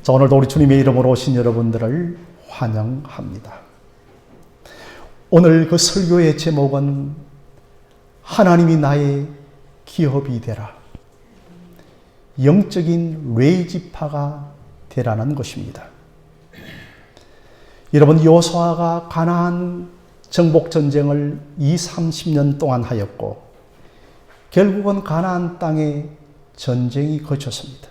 자, 오늘도 우리 주님의 이름으로 오신 여러분들을 환영합니다. 오늘 그 설교의 제목은 하나님이 나의 기업이 되라, 영적인 레이지파가 되라는 것입니다. 여러분, 여호수아가 가나안 정복 전쟁을 30년 동안 하였고 결국은 가나안 땅에 전쟁이 거쳤습니다.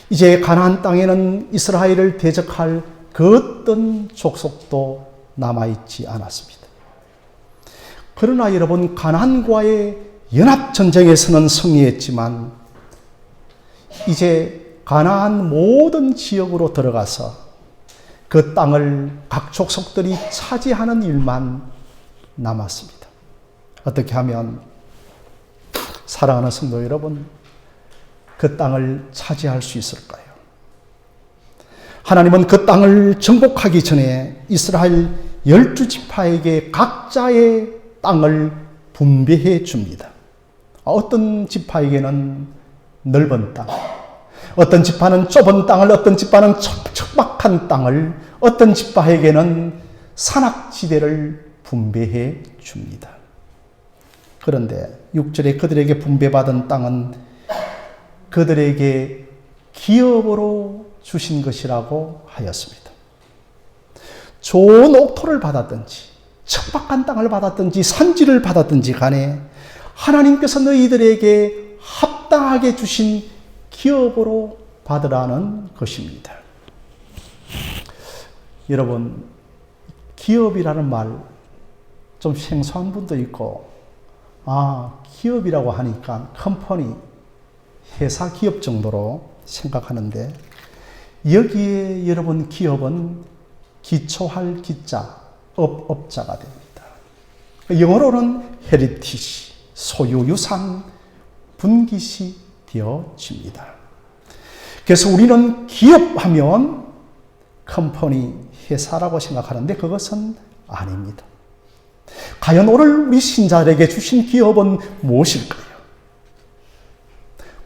이제 가나안 땅에는 이스라엘을 대적할 그 어떤 족속도 남아있지 않았습니다. 그러나 여러분, 가나안과의 연합전쟁에서는 승리했지만 이제 가나안 모든 지역으로 들어가서 그 땅을 각 족속들이 차지하는 일만 남았습니다. 어떻게 하면, 사랑하는 성도 여러분, 그 땅을 차지할 수 있을까요? 하나님은 그 땅을 정복하기 전에 이스라엘 12지파에게 각자의 땅을 분배해 줍니다. 어떤 지파에게는 넓은 땅, 어떤 지파는 좁은 땅을, 어떤 지파는 척박한 땅을, 어떤 지파에게는 산악지대를 분배해 줍니다. 그런데 6절에 그들에게 분배받은 땅은 그들에게 기업으로 주신 것이라고 하였습니다. 좋은 옥토를 받았든지 척박한 땅을 받았든지 산지를 받았든지 간에 하나님께서 너희들에게 합당하게 주신 기업으로 받으라는 것입니다. 여러분, 기업이라는 말 좀 생소한 분도 있고, 기업이라고 하니까 컴퍼니, 회사 기업 정도로 생각하는데, 여기에 여러분 기업은 기초할 기자, 업자가 됩니다. 영어로는 헤리티지, 소유유산, 분깃이 되어집니다. 그래서 우리는 기업하면 컴퍼니, 회사라고 생각하는데 그것은 아닙니다. 과연 오늘 우리 신자들에게 주신 기업은 무엇일까요?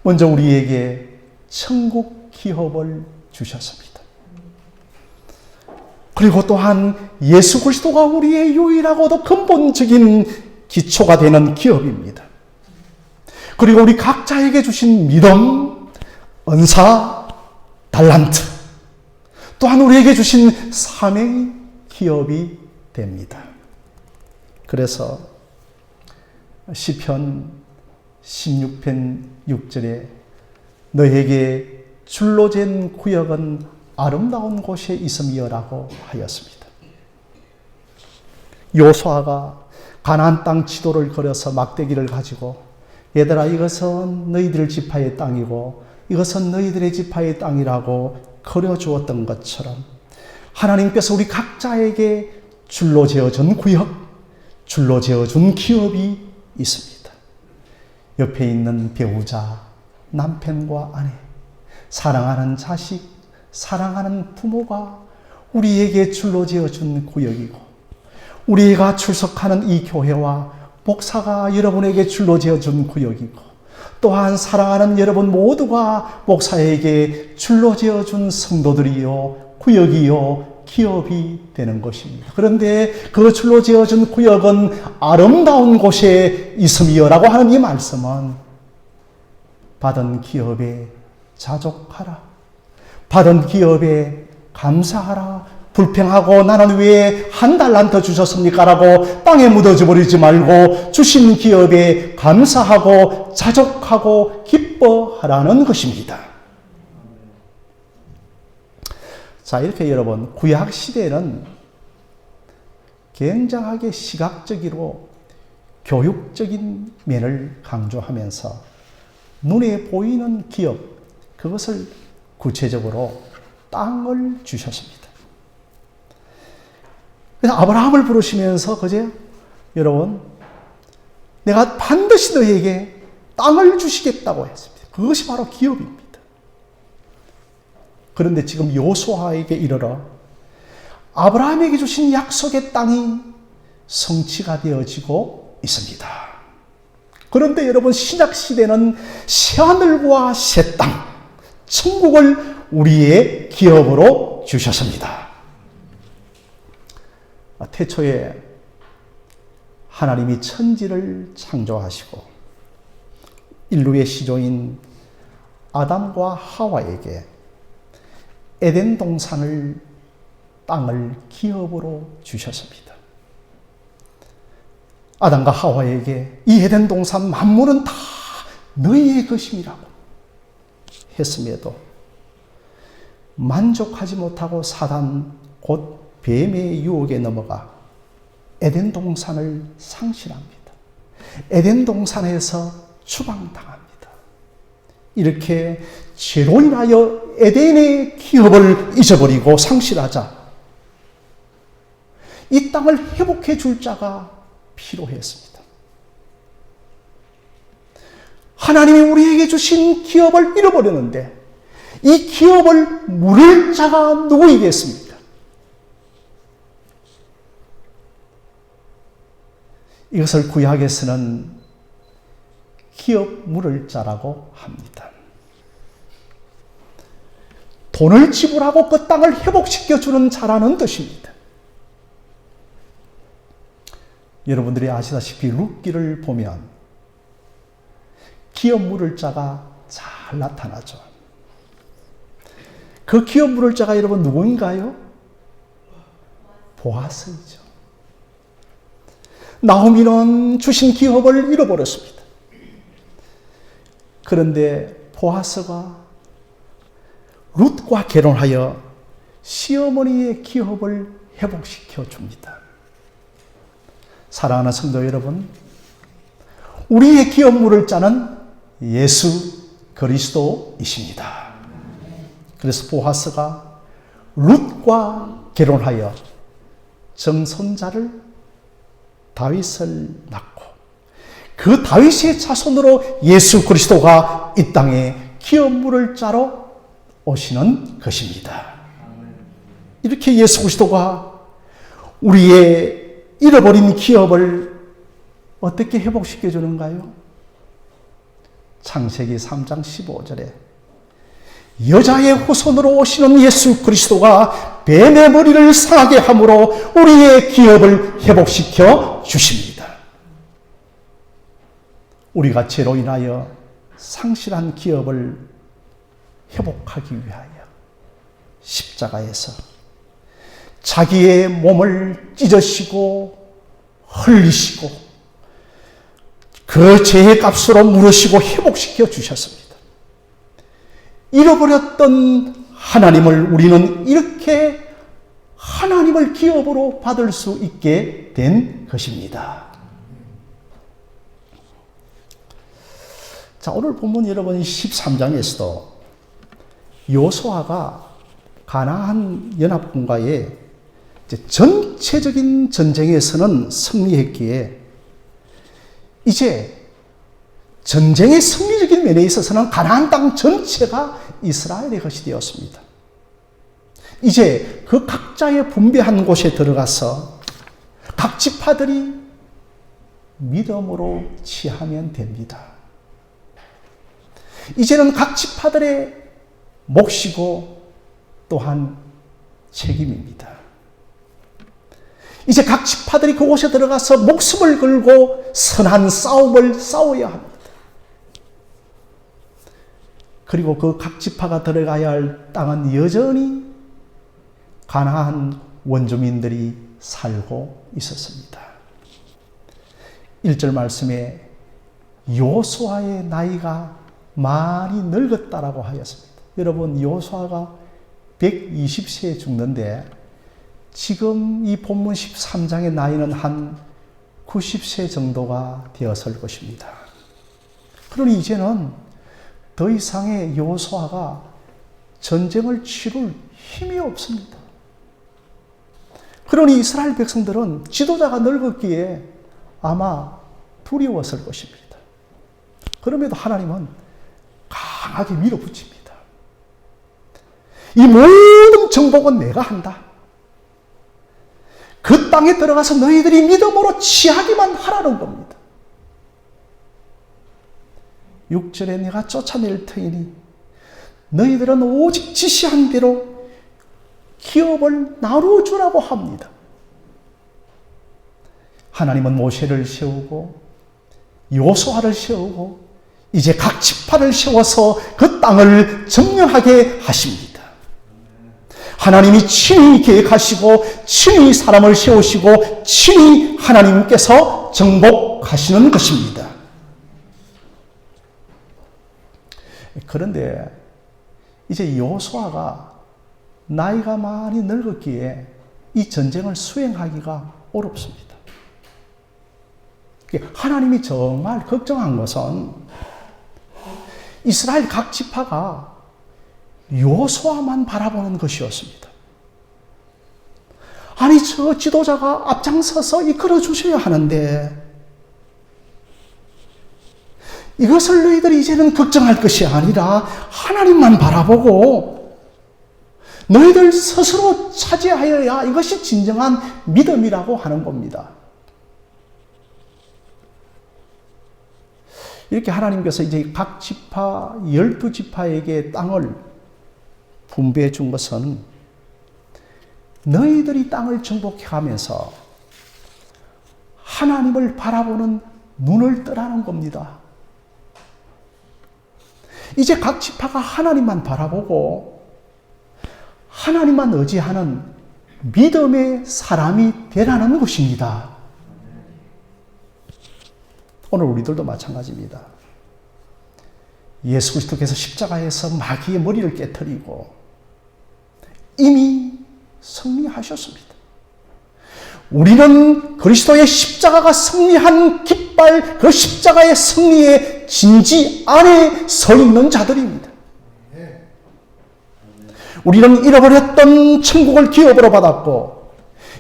먼저 우리에게 천국 기업을 주셨습니다. 그리고 또한 예수 그리스도가 우리의 유일하고도 근본적인 기초가 되는 기업입니다. 그리고 우리 각자에게 주신 믿음, 은사, 달란트, 또한 우리에게 주신 사명이 기업이 됩니다. 그래서 시편 16편 6절에 너에게 줄로 잰 구역은 아름다운 곳에 있음이여라고 하였습니다. 여호수아가 가나안 땅 지도를 그려서 막대기를 가지고, 얘들아, 이것은 너희들 지파의 땅이고 이것은 너희들의 지파의 땅이라고 그려주었던 것처럼 하나님께서 우리 각자에게 줄로 재어준 구역, 줄로 재어준 기업이 있습니다. 옆에 있는 배우자, 남편과 아내, 사랑하는 자식, 사랑하는 부모가 우리에게 줄로 재어준 구역이고, 우리가 출석하는 이 교회와 목사가 여러분에게 줄로 재어준 구역이고, 또한 사랑하는 여러분 모두가 목사에게 줄로 재어준 성도들이요, 구역이요, 기업이 되는 것입니다. 그런데 그 줄로 지어준 구역은 아름다운 곳에 있음이여라고 하는 이 말씀은 받은 기업에 자족하라, 받은 기업에 감사하라, 불평하고 나는 왜 한 달란트 주셨습니까? 라고 땅에 묻어져 버리지 말고 주신 기업에 감사하고 자족하고 기뻐하라는 것입니다. 자, 이렇게 여러분, 구약 시대는 굉장하게 시각적으로 교육적인 면을 강조하면서 눈에 보이는 기업, 그것을 구체적으로 땅을 주셨습니다. 그래서 아브라함을 부르시면서 그제 여러분, 내가 반드시 너에게 땅을 주시겠다고 했습니다. 그것이 바로 기업입니다. 그런데 지금 여호수아에게 이르러 아브라함에게 주신 약속의 땅이 성취가 되어지고 있습니다. 그런데 여러분, 신약 시대는 새하늘과 새 땅, 천국을 우리의 기업으로 주셨습니다. 태초에 하나님이 천지를 창조하시고 인류의 시조인 아담과 하와에게 에덴 동산을 땅을 기업으로 주셨습니다. 아담과 하와에게 이 에덴 동산 만물은 다 너희의 것임이라고 했음에도 만족하지 못하고 사단 곧 뱀의 유혹에 넘어가 에덴 동산을 상실합니다. 에덴 동산에서 추방당합니다. 이렇게 죄로 인하여 에덴의 기업을 잊어버리고 상실하자 이 땅을 회복해 줄 자가 필요했습니다. 하나님이 우리에게 주신 기업을 잃어버렸는데 이 기업을 물을 자가 누구이겠습니까? 이것을 구약에서는 기업 물을 자라고 합니다. 돈을 지불하고 그 땅을 회복시켜주는 자라는 뜻입니다. 여러분들이 아시다시피 룻기를 보면 기업 물을 자가 잘 나타나죠. 그 기업 물을 자가 여러분 누구인가요? 보아스이죠. 나오미는 주신 기업을 잃어버렸습니다. 그런데 보아스가 룻과 결혼하여 시어머니의 기업을 회복시켜 줍니다. 사랑하는 성도 여러분, 우리의 기업 물을 자는 예수 그리스도이십니다. 그래서 보아스가 룻과 결혼하여 정손자를 다윗을 낳고 그 다윗의 자손으로 예수 그리스도가 이 땅에 기업 물을 자로 오시는 것입니다. 이렇게 예수 그리스도가 우리의 잃어버린 기업을 어떻게 회복시켜 주는가요? 창세기 3장 15절에 여자의 후손으로 오시는 예수 그리스도가 뱀의 머리를 상하게 함으로 우리의 기업을 회복시켜 주십니다. 우리가 죄로 인하여 상실한 기업을 회복하기 위하여 십자가에서 자기의 몸을 찢으시고 흘리시고 그 죄의 값으로 물으시고 회복시켜 주셨습니다. 잃어버렸던 하나님을 우리는 이렇게 하나님을 기업으로 받을 수 있게 된 것입니다. 자, 오늘 본문 여러분 13장에서도 여호수아가 가나안 연합군과의 전체적인 전쟁에서는 승리했기에 이제 전쟁의 승리적인 면에 있어서는 가나안 땅 전체가 이스라엘의 것이 되었습니다. 이제 그 각자의 분배한 곳에 들어가서 각 지파들이 믿음으로 취하면 됩니다. 이제는 각 지파들의 몫이고 또한 책임입니다. 이제 각 지파들이 그곳에 들어가서 목숨을 걸고 선한 싸움을 싸워야 합니다. 그리고 그 각 지파가 들어가야 할 땅은 여전히 가나안 원주민들이 살고 있었습니다. 1절 말씀에 여호수아의 나이가 많이 늙었다라고 하였습니다. 여러분, 여호수아가 120세에 죽는데 지금 이 본문 13장의 나이는 한 90세 정도가 되었을 것입니다. 그러니 이제는 더 이상의 여호수아가 전쟁을 치룰 힘이 없습니다. 그러니 이스라엘 백성들은 지도자가 늙었기에 아마 두려웠을 것입니다. 그럼에도 하나님은 강하게 밀어붙입니다. 이 모든 정복은 내가 한다. 그 땅에 들어가서 너희들이 믿음으로 취하기만 하라는 겁니다. 6절에 내가 쫓아낼 터이니 너희들은 오직 지시한 대로 기업을 나누어 주라고 합니다. 하나님은 모세를 세우고 여호수아를 세우고 이제 각 지파를 세워서 그 땅을 점령하게 하십니다. 하나님이 친히 계획하시고 친히 사람을 세우시고 친히 하나님께서 정복하시는 것입니다. 그런데 이제 여호수아가 나이가 많이 늙었기에 이 전쟁을 수행하기가 어렵습니다. 하나님이 정말 걱정한 것은 이스라엘 각 지파가 여호수아만 바라보는 것이었습니다. 아니, 저 지도자가 앞장서서 이끌어 주셔야 하는데 이것을 너희들이 이제는 걱정할 것이 아니라 하나님만 바라보고 너희들 스스로 차지하여야 이것이 진정한 믿음이라고 하는 겁니다. 이렇게 하나님께서 이제 각 지파 12지파에게 땅을 분배해 준 것은 너희들이 땅을 정복해 가면서 하나님을 바라보는 눈을 뜨라는 겁니다. 이제 각 지파가 하나님만 바라보고 하나님만 의지하는 믿음의 사람이 되라는 것입니다. 오늘 우리들도 마찬가지입니다. 예수 그리스도께서 십자가에서 마귀의 머리를 깨뜨리고 이미 승리하셨습니다. 우리는 그리스도의 십자가가 승리한 깃발, 그 십자가의 승리의 진지 안에 서 있는 자들입니다. 우리는 잃어버렸던 천국을 기업으로 받았고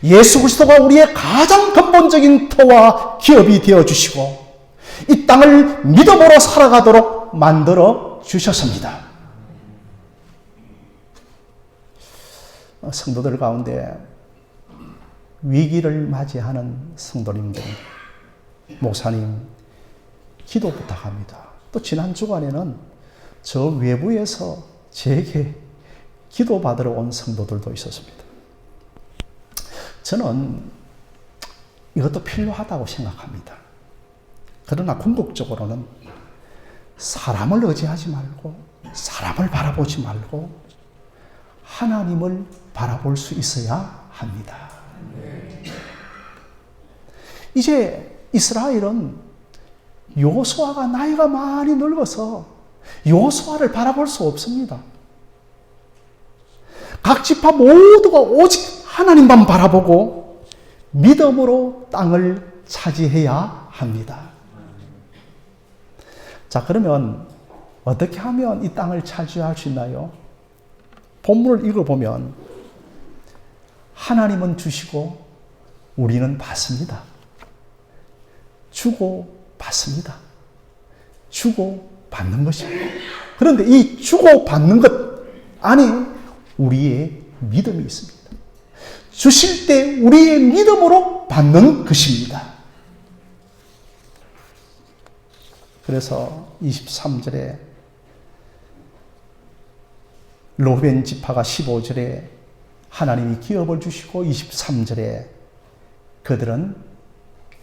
예수 그리스도가 우리의 가장 근본적인 터와 기업이 되어주시고 이 땅을 믿음으로 살아가도록 만들어 주셨습니다. 성도들 가운데 위기를 맞이하는 성도님들, 목사님 기도 부탁합니다. 또 지난 주간에는 저 외부에서 제게 기도 받으러 온 성도들도 있었습니다. 저는 이것도 필요하다고 생각합니다. 그러나 궁극적으로는 사람을 의지하지 말고 사람을 바라보지 말고 하나님을 바라볼 수 있어야 합니다. 이제 이스라엘은 여호수아가 나이가 많이 늙어서 여호수아를 바라볼 수 없습니다. 각 지파 모두가 오직 하나님만 바라보고 믿음으로 땅을 차지해야 합니다. 자, 그러면 어떻게 하면 이 땅을 차지할 수 있나요? 본문을 읽어보면 하나님은 주시고 우리는 받습니다. 주고 받습니다. 주고 받는 것입니다. 그런데 이 주고 받는 것 안에 우리의 믿음이 있습니다. 주실 때 우리의 믿음으로 받는 것입니다. 그래서 23절에 르우벤 지파가 15절에 하나님이 기업을 주시고 23절에 그들은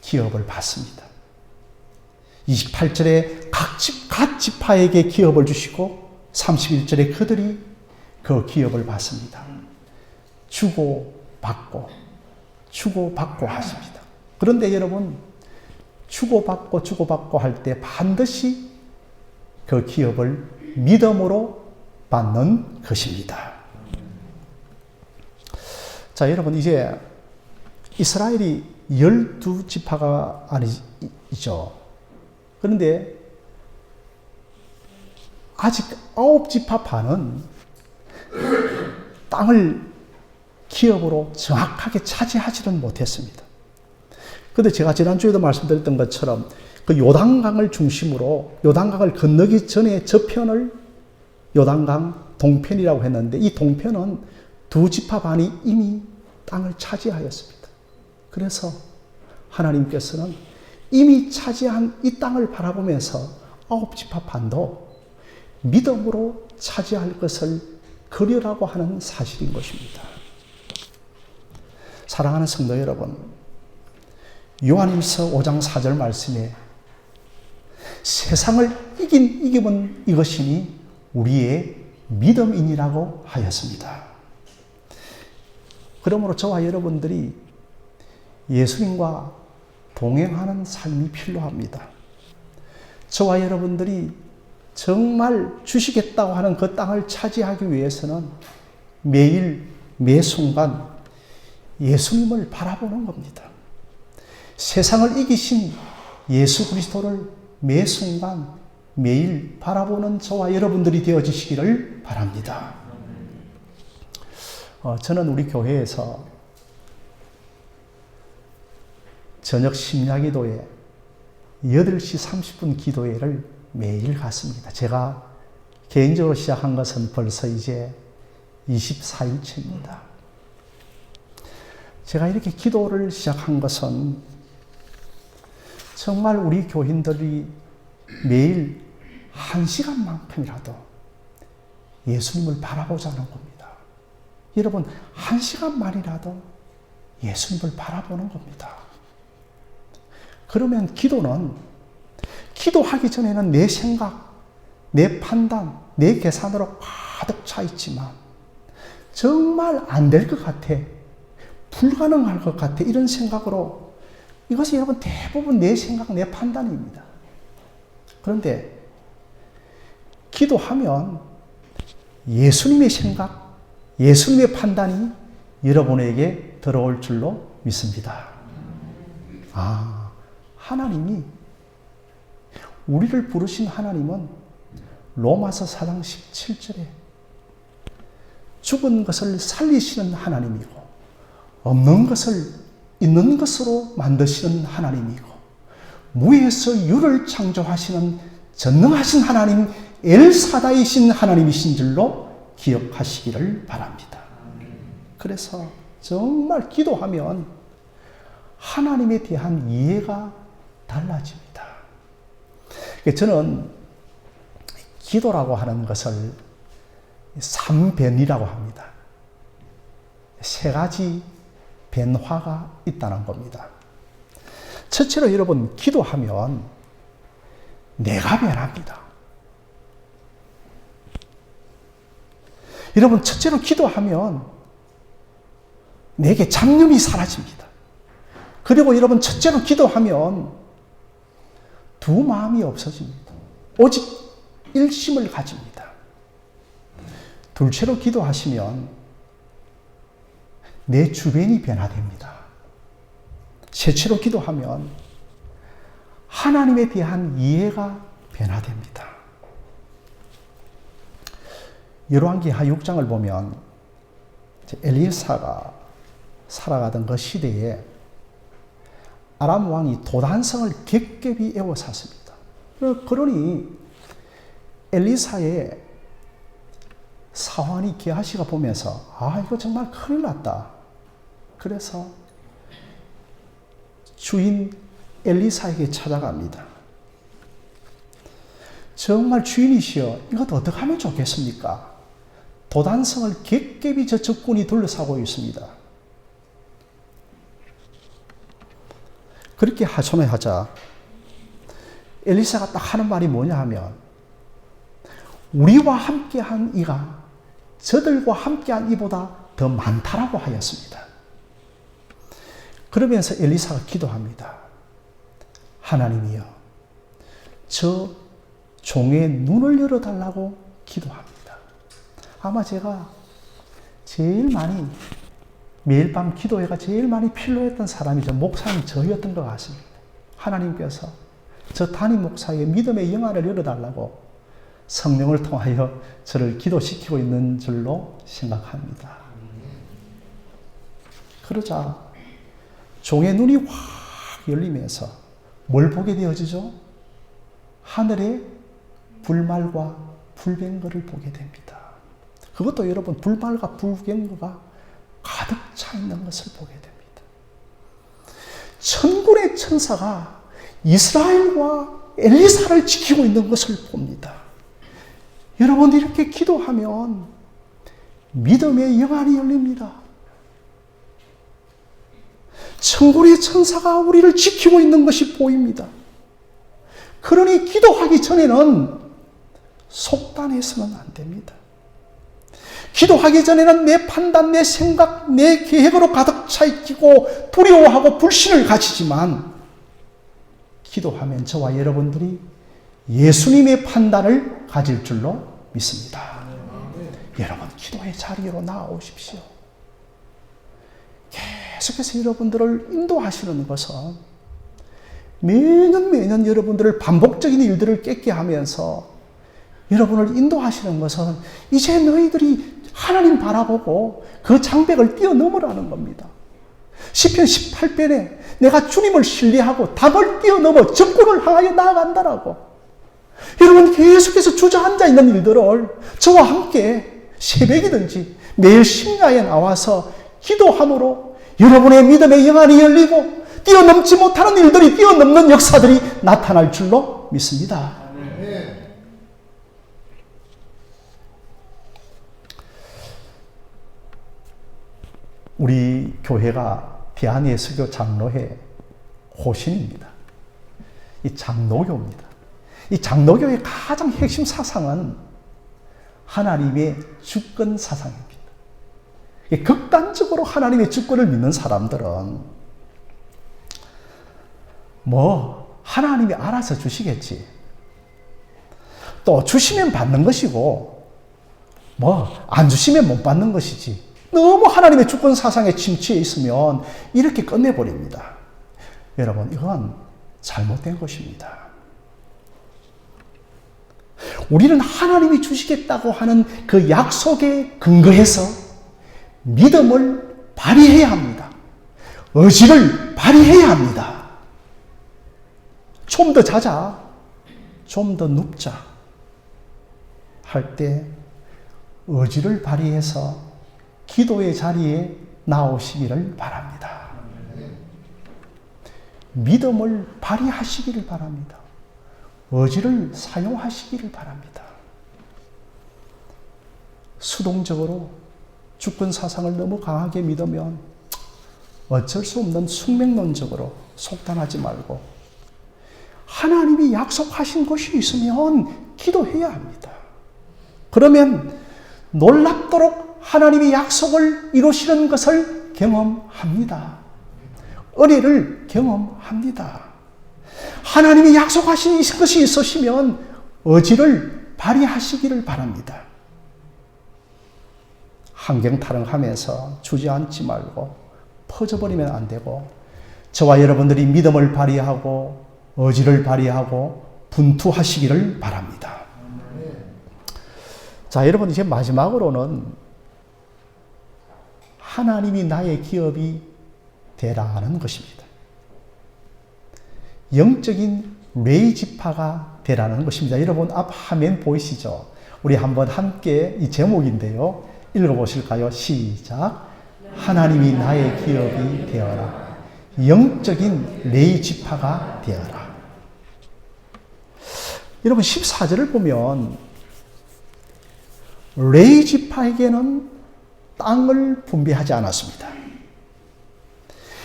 기업을 받습니다. 28절에 각 지파에게 기업을 주시고 31절에 그들이 그 기업을 받습니다. 주고받고 하십니다. 그런데 여러분, 주고받고 할 때 반드시 그 기업을 믿음으로 받는 것입니다. 자, 여러분, 이제 이스라엘이 12지파가 아니죠. 그런데 아직 9지파 반은 땅을 기업으로 정확하게 차지하지는 못했습니다. 그런데 제가 지난주에도 말씀드렸던 것처럼 그 요단강을 중심으로 요단강을 건너기 전에 저편을 요단강 동편이라고 했는데 이 동편은 2지파 반이 이미 땅을 차지하였습니다. 그래서 하나님께서는 이미 차지한 이 땅을 바라보면서 9지파 반도 믿음으로 차지할 것을 그리라고 하는 사실인 것입니다. 사랑하는 성도 여러분, 요한일서 5장 4절 말씀에 세상을 이기면 이것이니 우리의 믿음이니라고 하였습니다. 그러므로 저와 여러분들이 예수님과 동행하는 삶이 필요합니다. 저와 여러분들이 정말 주시겠다고 하는 그 땅을 차지하기 위해서는 매일 매순간 예수님을 바라보는 겁니다. 세상을 이기신 예수 그리스도를 매순간 매일 바라보는 저와 여러분들이 되어지시기를 바랍니다. 저는 우리 교회에서 저녁 심야기도에 8시 30분 기도회를 매일 갔습니다. 제가 개인적으로 시작한 것은 벌써 이제 24일째입니다. 제가 이렇게 기도를 시작한 것은 정말 우리 교인들이 매일 1시간만큼이라도 예수님을 바라보자는 겁니다. 여러분, 1시간만이라도 예수님을 바라보는 겁니다. 그러면 기도는 기도하기 전에는 내 생각, 내 판단, 내 계산으로 가득 차 있지만 정말 안 될 것 같아, 불가능할 것 같아, 이런 생각으로 이것이 여러분 대부분 내 생각, 내 판단입니다. 그런데 기도하면 예수님의 생각, 예수님의 판단이 여러분에게 들어올 줄로 믿습니다. 하나님이, 우리를 부르신 하나님은 로마서 4장 17절에 죽은 것을 살리시는 하나님이고 없는 것을 있는 것으로 만드시는 하나님이고 무에서 유를 창조하시는 전능하신 하나님, 엘사다이신 하나님이신 줄로 기억하시기를 바랍니다. 그래서 정말 기도하면 하나님에 대한 이해가 달라집니다. 저는 기도라고 하는 것을 삼변이라고 합니다. 3가지 변화가 있다는 겁니다. 첫째로 여러분, 기도하면 내가 변합니다. 여러분, 첫째로 기도하면 내게 잡념이 사라집니다. 그리고 여러분, 첫째로 기도하면 두 마음이 없어집니다. 오직 일심을 가집니다. 둘째로 기도하시면 내 주변이 변화됩니다. 셋째로 기도하면 하나님에 대한 이해가 변화됩니다. 열왕기하 6장을 보면 엘리사가 살아가던 그 시대에 아람 왕이 도단성을 겹겹이 에워쌌습니다. 그러니 엘리사의 사환이 게하시가 보면서 이거 정말 큰일 났다. 그래서 주인 엘리사에게 찾아갑니다. 정말 주인이시여, 이것도 어떻게 하면 좋겠습니까? 도단성을 겹겹이 저 적군이 둘러싸고 있습니다. 그렇게 하소연하자 엘리사가 딱 하는 말이 뭐냐 하면, 우리와 함께한 이가 저들과 함께한 이보다 더 많다라고 하였습니다. 그러면서 엘리사가 기도합니다. 하나님이여, 저 종의 눈을 열어달라고 기도합니다. 아마 제가 제일 많이, 매일 밤 기도회가 제일 많이 필요했던 사람이 목사님 저였던 것 같습니다. 하나님께서 저 담임 목사의 믿음의 영안을 열어달라고 성령을 통하여 저를 기도시키고 있는 줄로 생각합니다. 그러자 종의 눈이 확 열리면서 뭘 보게 되어지죠? 하늘에 불말과 불병거를 보게 됩니다. 그것도 여러분, 불말과 불병거가 가득 차 있는 것을 보게 됩니다. 천군의 천사가 이스라엘과 엘리사를 지키고 있는 것을 봅니다. 여러분, 이렇게 기도하면 믿음의 영안이 열립니다. 천군의 천사가 우리를 지키고 있는 것이 보입니다. 그러니 기도하기 전에는 속단해서는 안 됩니다. 기도하기 전에는 내 판단, 내 생각, 내 계획으로 가득 차 있고 두려워하고 불신을 가지지만, 기도하면 저와 여러분들이 예수님의 판단을 가질 줄로 믿습니다. 여러분, 기도의 자리로 나아오십시오. 계속해서 여러분들을 인도하시는 것은 매년 여러분들을 반복적인 일들을 깨게 하면서 여러분을 인도하시는 것은 이제 너희들이 하나님 바라보고 그 장벽을 뛰어넘으라는 겁니다. 시편 18편에 내가 주님을 신뢰하고 담을 뛰어넘어 적군을 향하여 나아간다라고. 여러분, 계속해서 주저앉아 있는 일들을 저와 함께 새벽이든지 매일 심야에 나와서 기도함으로 여러분의 믿음의 영안이 열리고 뛰어넘지 못하는 일들이 뛰어넘는 역사들이 나타날 줄로 믿습니다. 우리 교회가 대한예수교 장로회 호신입니다. 이 장로교입니다. 이 장로교의 가장 핵심 사상은 하나님의 주권 사상입니다. 극단적으로 하나님의 주권을 믿는 사람들은 하나님이 알아서 주시겠지, 또 주시면 받는 것이고 안 주시면 못 받는 것이지, 너무 하나님의 주권 사상에 침투해 있으면 이렇게 끝내버립니다. 여러분, 이건 잘못된 것입니다. 우리는 하나님이 주시겠다고 하는 그 약속에 근거해서 믿음을 발휘해야 합니다. 의지를 발휘해야 합니다. 좀 더 자자, 좀 더 눕자 할 때 의지를 발휘해서 기도의 자리에 나오시기를 바랍니다. 믿음을 발휘하시기를 바랍니다. 의지를 사용하시기를 바랍니다. 수동적으로 주권 사상을 너무 강하게 믿으면 어쩔 수 없는 숙명론적으로 속단하지 말고 하나님이 약속하신 것이 있으면 기도해야 합니다. 그러면 놀랍도록 하나님이 약속을 이루시는 것을 경험합니다. 은혜를 경험합니다. 하나님이 약속하신 것이 있으시면 의지를 발휘하시기를 바랍니다. 환경타령하면서 주저앉지 말고 퍼져버리면 안 되고, 저와 여러분들이 믿음을 발휘하고 의지를 발휘하고 분투하시기를 바랍니다. 자, 여러분, 이제 마지막으로는 하나님이 나의 기업이 되라는 것입니다. 영적인 레이지파가 되라는 것입니다. 여러분, 앞 화면 보이시죠? 우리 한번 함께 이 제목인데요, 읽어보실까요? 시작. 하나님이 나의 기업이 되어라. 영적인 레이지파가 되어라. 여러분, 14절을 보면 레이지파에게는 땅을 분배하지 않았습니다.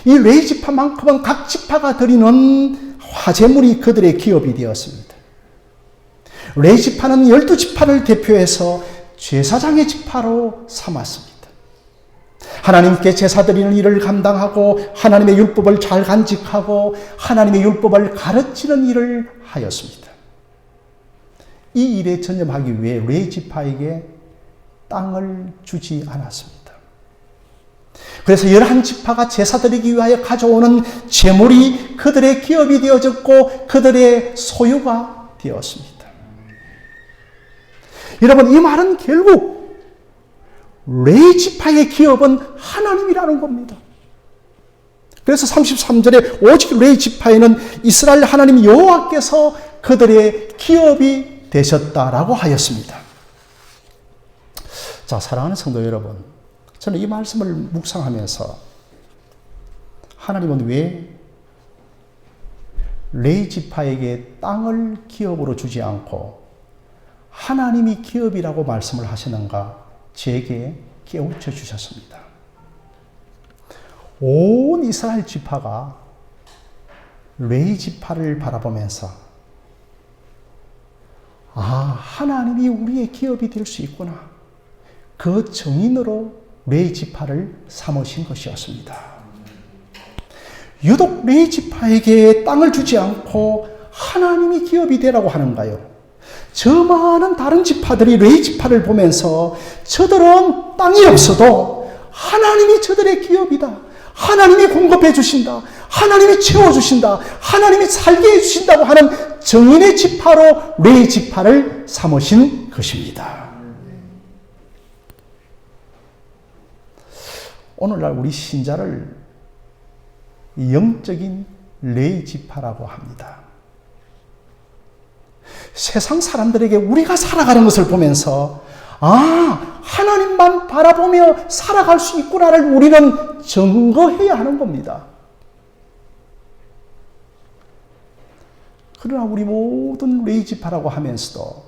이 레이지파만큼은 각 지파가 드리는 화제물이 그들의 기업이 되었습니다. 레이지파는 12지파를 대표해서 제사장의 지파로 삼았습니다. 하나님께 제사 드리는 일을 감당하고 하나님의 율법을 잘 간직하고 하나님의 율법을 가르치는 일을 하였습니다. 이 일에 전념하기 위해 레이지파에게 땅을 주지 않았습니다. 그래서 11지파가 제사 드리기 위하여 가져오는 제물이 그들의 기업이 되어졌고 그들의 소유가 되었습니다. 여러분, 이 말은 결국 레이지파의 기업은 하나님이라는 겁니다. 그래서 33절에 오직 레이지파에는 이스라엘 하나님 여호와께서 그들의 기업이 되셨다라고 하였습니다. 자, 사랑하는 성도 여러분, 저는 이 말씀을 묵상하면서 하나님은 왜 레이지파에게 땅을 기업으로 주지 않고 하나님이 기업이라고 말씀을 하시는가 제게 깨우쳐 주셨습니다. 온 이스라엘 지파가 레위 지파를 바라보면서 하나님이 우리의 기업이 될 수 있구나. 그 정인으로 레위 지파를 삼으신 것이었습니다. 유독 레위 지파에게 땅을 주지 않고 하나님이 기업이 되라고 하는가요? 저 많은 다른 지파들이 레위 지파를 보면서 저들은 땅이 없어도 하나님이 저들의 기업이다. 하나님이 공급해 주신다. 하나님이 채워주신다. 하나님이 살게 해주신다고 하는 정인의 지파로 레위 지파를 삼으신 것입니다. 오늘날 우리 신자를 영적인 레위 지파라고 합니다. 세상 사람들에게 우리가 살아가는 것을 보면서 하나님만 바라보며 살아갈 수 있구나를 우리는 증거해야 하는 겁니다. 그러나 우리 모든 레위 지파라고 하면서도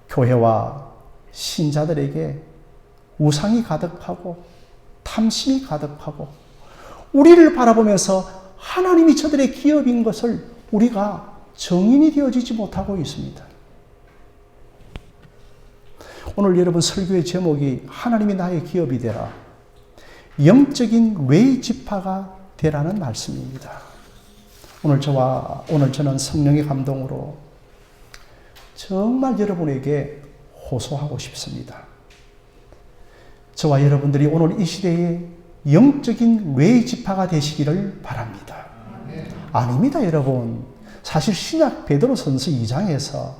교회와 신자들에게 우상이 가득하고 탐심이 가득하고 우리를 바라보면서 하나님이 저들의 기업인 것을 우리가 정인이 되어지지 못하고 있습니다. 오늘 여러분 설교의 제목이 하나님이 나의 기업이 되라. 영적인 레위 지파가 되라는 말씀입니다. 오늘 저는 성령의 감동으로 정말 여러분에게 호소하고 싶습니다. 저와 여러분들이 오늘 이 시대에 영적인 레위 지파가 되시기를 바랍니다. 아닙니다, 여러분. 사실 신약 베드로전서 2장에서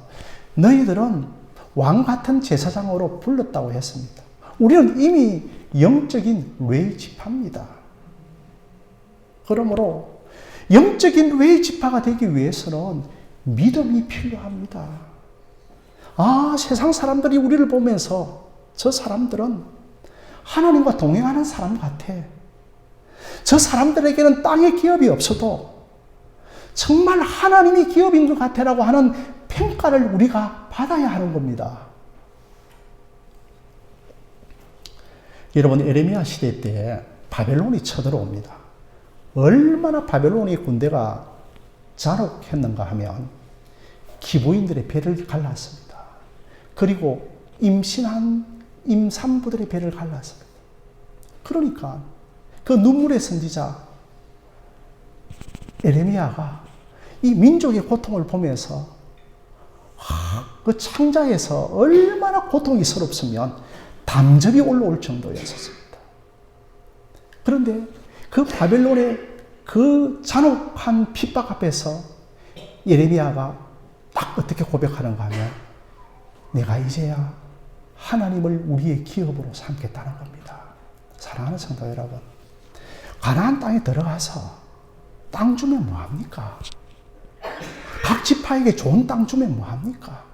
너희들은 왕 같은 제사장으로 불렀다고 했습니다. 우리는 이미 영적인 레위 지파입니다. 그러므로 영적인 레위 지파가 되기 위해서는 믿음이 필요합니다. 세상 사람들이 우리를 보면서 저 사람들은 하나님과 동행하는 사람 같아. 저 사람들에게는 땅의 기업이 없어도 정말 하나님이 기업인 것 같아라고 하는 평가를 우리가 받아야 하는 겁니다. 여러분, 에레미야 시대 때 바벨론이 쳐들어옵니다. 얼마나 바벨론의 군대가 잔혹했는가 하면 기부인들의 배를 갈랐습니다. 그리고 임신한 임산부들의 배를 갈랐습니다. 그러니까 그 눈물의 선지자 에레미야가 이 민족의 고통을 보면서 그 창자에서 얼마나 고통이 서럽으면 담즙이 올라올 정도였습니다. 그런데 그 바벨론의 그 잔혹한 핍박 앞에서 예레미야가 딱 어떻게 고백하는가 하면 내가 이제야 하나님을 우리의 기업으로 삼겠다는 겁니다. 사랑하는 성도 여러분, 가나안 땅에 들어가서 땅 주면 뭐합니까? 각 지파에게 좋은 땅 주면 뭐합니까?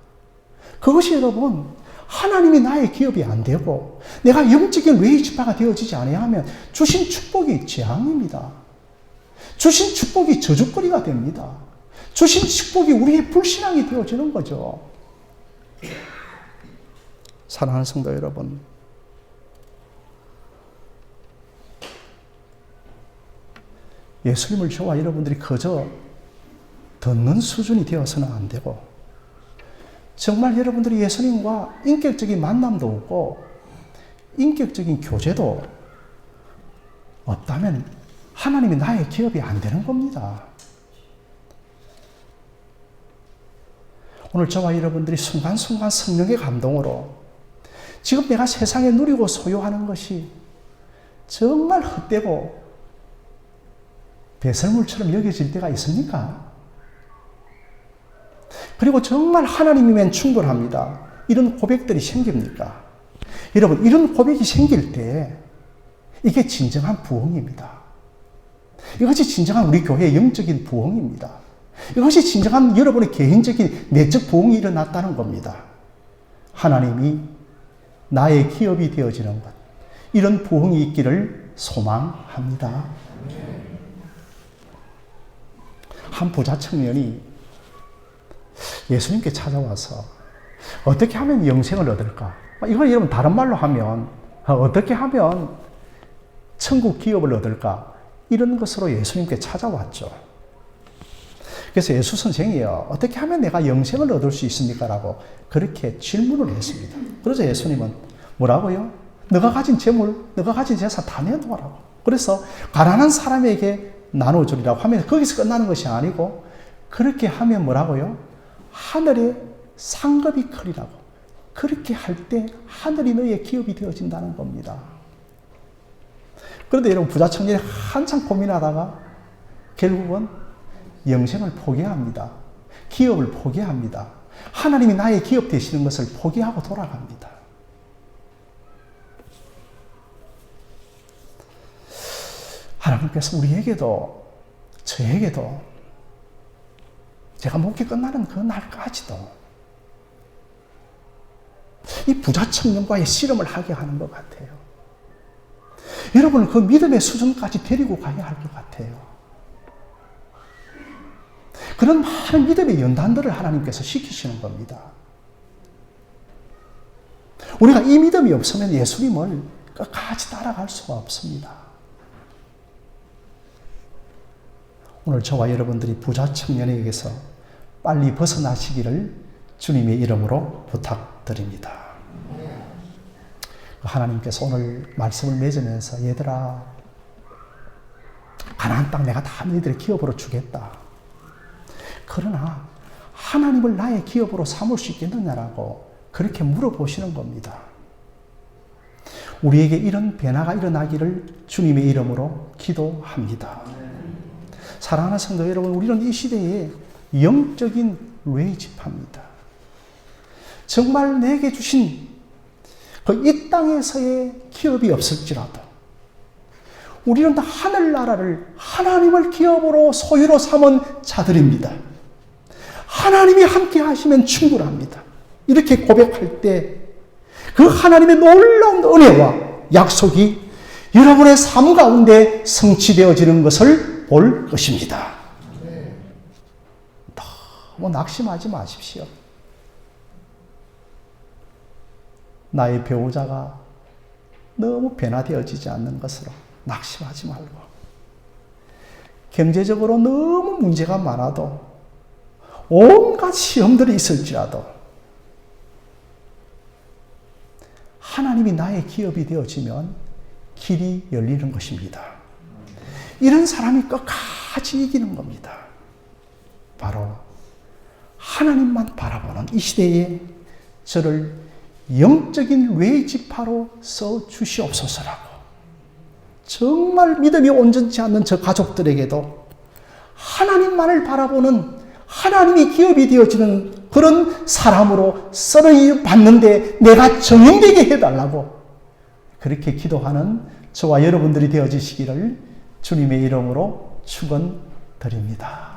그것이 여러분 하나님이 나의 기업이 안 되고 내가 영적인 레위 지파가 되어지지 아니하면 주신 축복이 재앙입니다. 주신 축복이 저주거리가 됩니다. 주신 축복이 우리의 불신앙이 되어지는 거죠. 사랑하는 성도 여러분, 예수님을 저와 여러분들이 그저 듣는 수준이 되어서는 안 되고 정말 여러분들이 예수님과 인격적인 만남도 없고 인격적인 교제도 없다면 하나님이 나의 기업이 안 되는 겁니다. 오늘 저와 여러분들이 순간순간 성령의 감동으로 지금 내가 세상에 누리고 소유하는 것이 정말 헛되고 배설물처럼 여겨질 때가 있습니까? 그리고 정말 하나님이면 충분합니다. 이런 고백들이 생깁니까? 여러분, 이런 고백이 생길 때 이게 진정한 부흥입니다. 이것이 진정한 우리 교회의 영적인 부흥입니다. 이것이 진정한 여러분의 개인적인 내적 부흥이 일어났다는 겁니다. 하나님이 나의 기업이 되어지는 것, 이런 부흥이 있기를 소망합니다. 한 부자 청년이 예수님께 찾아와서 어떻게 하면 영생을 얻을까? 이걸 여러분 다른 말로 하면 어떻게 하면 천국 기업을 얻을까? 이런 것으로 예수님께 찾아왔죠. 그래서 예수 선생이요, 어떻게 하면 내가 영생을 얻을 수 있습니까? 라고 그렇게 질문을 했습니다. 그래서 예수님은 뭐라고요? 너가 가진 재물, 너가 가진 재산 다 내놓으라고. 그래서 가난한 사람에게 나눠주리라고 하면 거기서 끝나는 것이 아니고, 그렇게 하면 뭐라고요? 하늘에 상급이 크리라고. 그렇게 할 때 하늘이 너의 기업이 되어진다는 겁니다. 그런데 여러분, 부자 청년이 한참 고민하다가 결국은 영생을 포기합니다. 기업을 포기합니다. 하나님이 나의 기업 되시는 것을 포기하고 돌아갑니다. 하나님께서 우리에게도, 저에게도, 제가 목회 끝나는 그 날까지도 이 부자 청년과의 씨름을 하게 하는 것 같아요. 여러분을 그 믿음의 수준까지 데리고 가야 할 것 같아요. 그런 많은 믿음의 연단들을 하나님께서 시키시는 겁니다. 우리가 이 믿음이 없으면 예수님을 끝까지 따라갈 수가 없습니다. 오늘 저와 여러분들이 부자 청년에게서 빨리 벗어나시기를 주님의 이름으로 부탁드립니다. 하나님께서 오늘 말씀을 맺으면서 얘들아, 가나안 땅 내가 다 너희들의 기업으로 주겠다. 그러나 하나님을 나의 기업으로 삼을 수 있겠느냐라고 그렇게 물어보시는 겁니다. 우리에게 이런 변화가 일어나기를 주님의 이름으로 기도합니다. 사랑하는 성도 여러분, 우리는 이 시대에 영적인 외집합니다. 정말 내게 주신 그 이 땅에서의 기업이 없을지라도 우리는 하늘나라를 하나님을 기업으로 소유로 삼은 자들입니다. 하나님이 함께 하시면 충분합니다. 이렇게 고백할 때 그 하나님의 놀라운 은혜와 약속이 여러분의 삶 가운데 성취되어지는 것을 볼 것입니다. 너무 낙심하지 마십시오. 나의 배우자가 너무 변화되어지지 않는 것으로 낙심하지 말고, 경제적으로 너무 문제가 많아도, 온갖 시험들이 있을지라도 하나님이 나의 기업이 되어지면 길이 열리는 것입니다. 이런 사람이 끝까지 이기는 겁니다. 바로 하나님만 바라보는 이 시대에 저를 영적인 외지파로 써주시옵소서라고, 정말 믿음이 온전치 않는 저 가족들에게도 하나님만을 바라보는, 하나님이 기업이 되어지는 그런 사람으로 썰어 받는데 내가 정인되게 해달라고 그렇게 기도하는 저와 여러분들이 되어지시기를 주님의 이름으로 축원드립니다.